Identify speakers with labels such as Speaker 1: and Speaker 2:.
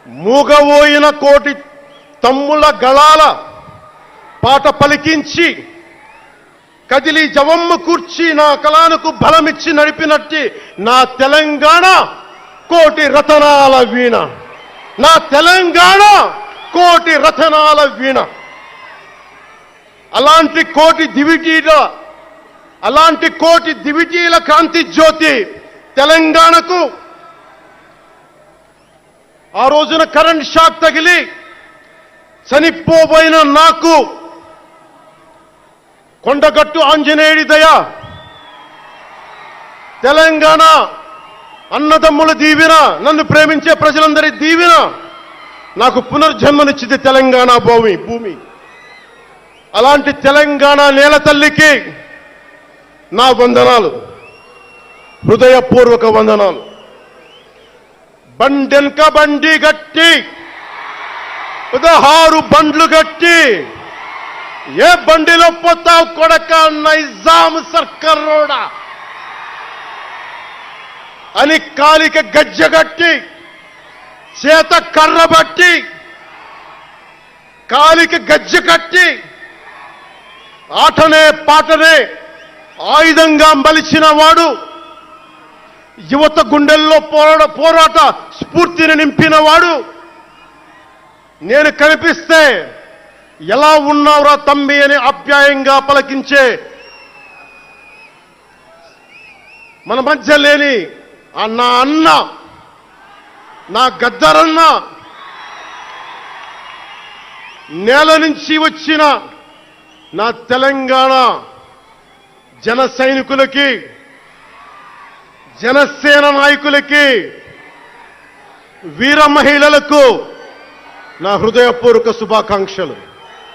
Speaker 1: మూగబోయిన కోటి తమ్ముల గళాల పాట పలికించి కదిలి జవమ్మ కూర్చి నా కళానికి బలమిచ్చి నడిపినట్టి నా తెలంగాణ కోటి రతనాల వీణ. నా తెలంగాణ కోటి రతనాల వీణ. అలాంటి కోటి దివిటీల కాంతి జ్యోతి తెలంగాణకు ఆ రోజున కరెంట్ షాక్ తగిలి చనిపోబోయిన నాకు కొండగట్టు ఆంజనేయుడి దయ, తెలంగాణ అన్నదమ్ముల దీవెన, నన్ను ప్రేమించే ప్రజలందరి దీవెన నాకు పునర్జన్మనిచ్చింది తెలంగాణ భూమి. అలాంటి తెలంగాణ నేల తల్లికి నా వందనాలు, హృదయపూర్వక వందనాలు. బండెన్క బండి గట్టి 16 బండ్లు గట్టి ఏ బండిలో పోతావు కొడక నైజాం సర్కారోడా అని కాలిక గజ్జగట్టి చేత కర్రబట్టి కాలిక గజ్జ కట్టి ఆటనే పాటనే ఆయుధంగా మలిచిన వాడు, యువత గుండెల్లో పోరాట స్ఫూర్తిని నింపిన వాడు, నేను కనిపిస్తే ఎలా ఉన్నావురా తమ్మి అని ఆప్యాయంగా పలకించే మన మధ్య లేని నా అన్న, నా గద్దరన్న, నేల నుంచి వచ్చిన నా తెలంగాణ జన సైనికులకి, జనసేన నాయకులకి, వీర మహిళలకు నా హృదయపూర్వక శుభాకాంక్షలు.